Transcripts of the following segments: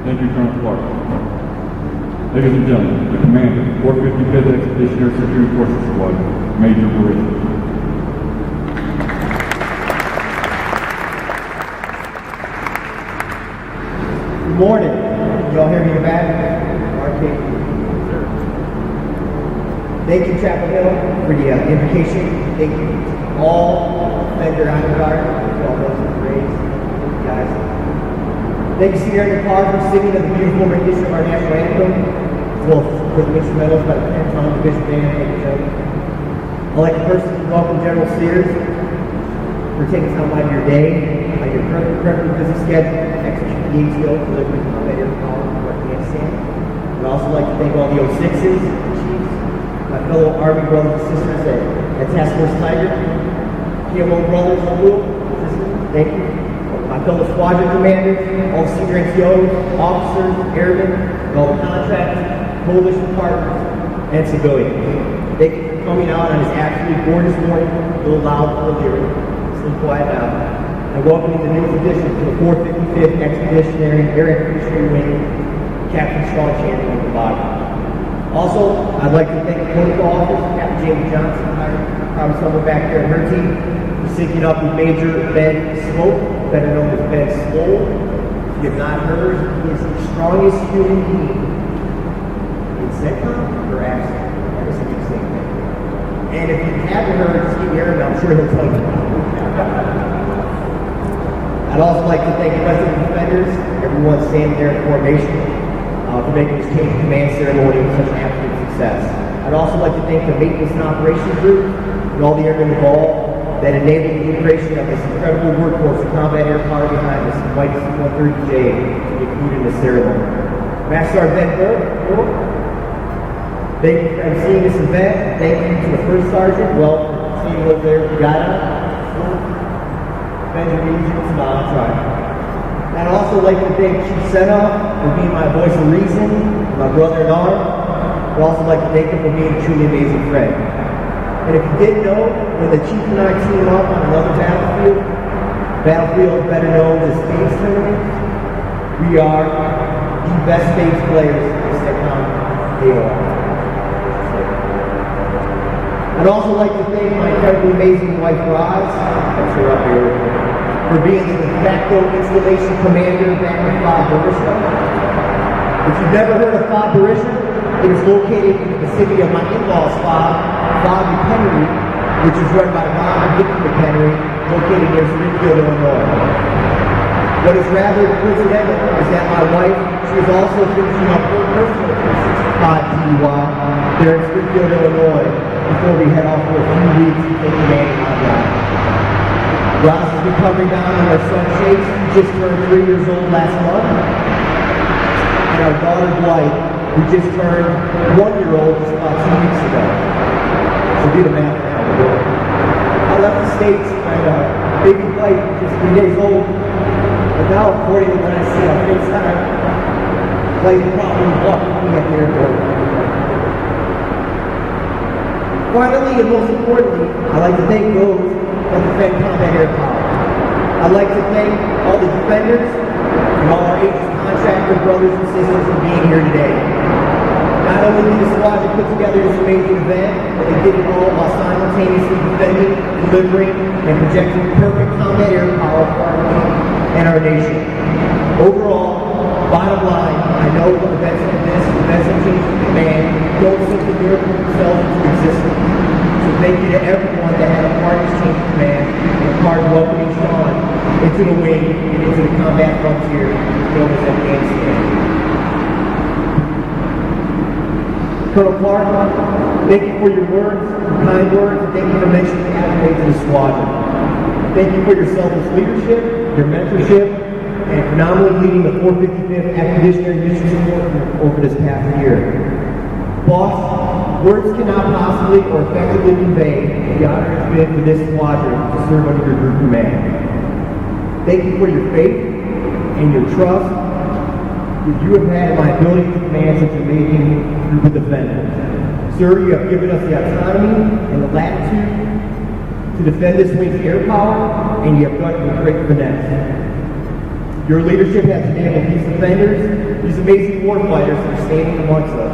Thank you, Colonel Clark. Ladies and gentlemen, the commander, 455th Expeditionary Security Forces Squad, Major Bagram. Good morning. Y'all hear me in the back? RK. Thank you, Chapel Hill, for the invitation. Thank you to all Defender Honor Guard, all those in the grades, guys. Thank you, Senior in the car, for singing the beautiful rendition of our national anthem, as well as for the instrumentals by the Penton Division Band. Thank you, Joe. I'd like to personally welcome General Sears for taking time out of your day, on your current business schedule, execute the ATO for delivering combat air power to Afghanistan. I'd also like to thank all the 06s, the chiefs, my fellow Army brothers and sisters at Task Force Tiger, PMO brothers and Blue, thank you. My fellow squadron commanders, all senior NCOs, officers, airmen, and all the contractors, coalition partners, and civilians. Thank you for coming out on this absolutely gorgeous morning, a little loud for the hearing. Sleep quiet now. And welcoming the newest addition to the 455th Expeditionary Air Infantry Wing, Captain Sean Channing of the Bagram. Also, I'd like to thank the Protocol Office, Captain Jamie Johnson, probably someone back there in her team, for syncing up with Major Ben Smoke, better known as Ben Swole. If you have not heard, he is the strongest human being in CENTCOM or AFSCOM. And if you haven't heard, just keep hearing, I'm sure he'll tell you. I'd also like to thank the rest of the defenders, everyone standing there in formation, for making this change of command ceremony such an absolute success. I'd also like to thank the Maintenance and Operations Group and all the airmen involved that enabled the integration of this incredible workforce of combat air power behind us in White C-130J to be included in this ceremony. Master Sergeant Ben Burke, thank you for emceeing this event. Thank you to the First Sergeant, well, seeing over there, Guyana. Benjamin, smile, try. I'd also like to thank Chief Senoff for being my voice of reason, my brother-in-arms. I'd also like to thank him for being a truly amazing friend. And if you didn't know, when the Chief and I team up on another battlefield better known as Spades Tournament, we are the best Spades players in CENTCOM AOR. I'd also like to thank my incredibly amazing wife, Roz, that's her up here, for being the de facto installation commander back in Bagram. If you've never heard of Bagram, it is located in the vicinity of my in-laws' farm, McHenry, which is run by Ron and Vicki McHenry, located near Springfield, Illinois. What is rather coincidental is that my wife, she is also finishing up her personal 365 DUI there in Springfield, Illinois, before we head off for a few weeks to take command online. Ross has been coming down on our son Chase, who just turned 3 years old last month, and our daughter Dwight, who just turned 1 year old just about 2 weeks ago. So do the math now. I left the States when baby Dwight was just 3 days old, but now according to what I see on FaceTime, Dwight will probably walk with me at the airport. Finally, and most importantly, I'd like to thank those that defend combat air power. I'd like to thank all the defenders and all our agents, contractor brothers and sisters for being here today. Not only did the squadron put together this amazing event, but they did it all while simultaneously defending, delivering, and projecting perfect combat air power for our team and our nation. Overall, bottom line, I know the events like this, events that change the command, don't simply miracle themselves into existence. So thank you to everyone that had a part in this change of command and a part in welcoming Sean into the wing and into the combat frontier known as Afghanistan. Colonel Clark, thank you for your words, kind words, and thank you for mentioning the accolades of the squadron. Thank you for your selfless leadership, your mentorship, and phenomenally leading the 455th Expeditionary Mission Support over this past year. Boss, words cannot possibly or effectively convey the honor it's been for this squadron to serve under your group command. Thank you for your faith and your trust that you have had in my ability to command such an amazing group of defenders. Sir, you have given us the autonomy and the latitude to defend this wing's air power, and you have done it with great finesse. Your leadership has enabled these defenders, these amazing warfighters that are standing amongst us,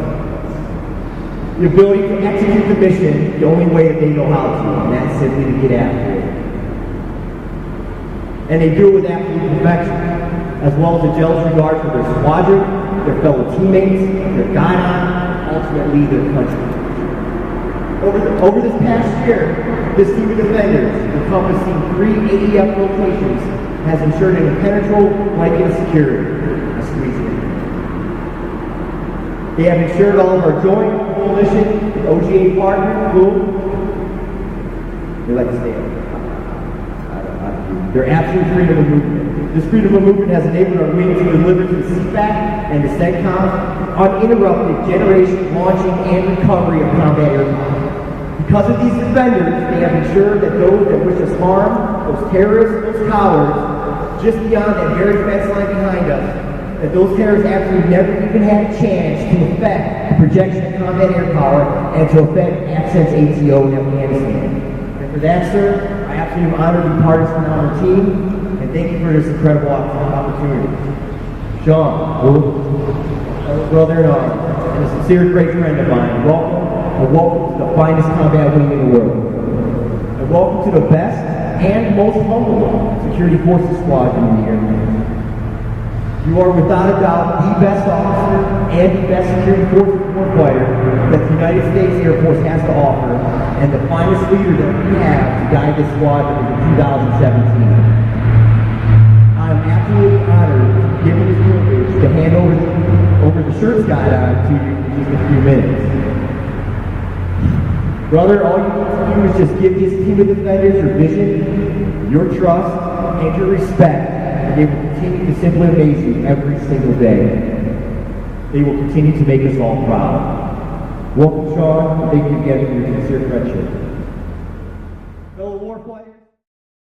the ability to execute the mission the only way that they know how to, and that's simply to get after it. And they do it with absolute perfection, as well as a jealous regard for their squadron, their fellow teammates, their guidon, and ultimately their country. Over this past year, this team of defenders, encompassing 3 AEF locations, has ensured an impenetrable blanket of security. Let's squeeze it. They have ensured all of our joint coalition and OGA partners, they like to stay up. Their absolute freedom of movement. This freedom of movement has enabled our wings to deliver to the CFAC and the CENTCOM uninterrupted generation, launching, and recovery of combat aircraft. Because of these defenders, they have ensured that those that wish us harm, those terrorists, those cowards, just beyond that very fence line behind us, that those terrorists actually never even had a chance to affect the projection of combat air power and to affect AFCENT's ATO in Afghanistan. And for that, sir, I absolutely am honored to be part of this phenomenal team, and thank you for this incredible opportunity. Sean, brother in arms, and a sincere great friend of mine, welcome to the finest combat wing in the world. And welcome to the best and most humble security forces squadron in the Air Force. You are without a doubt the best officer and the best security forces warfighter that the United States Air Force has to offer, and the finest leader that we have to guide this squadron into 2017. I am absolutely honored to be given this privilege to hand over the shirts guide to you in just a few minutes. Brother, all you need to do is just give this team of defenders your vision, your trust, and your respect, and they will continue to simply amaze you every single day. They will continue to make us all proud. Welcome, Sean, and thank you again for your sincere friendship. Fellow warfighters.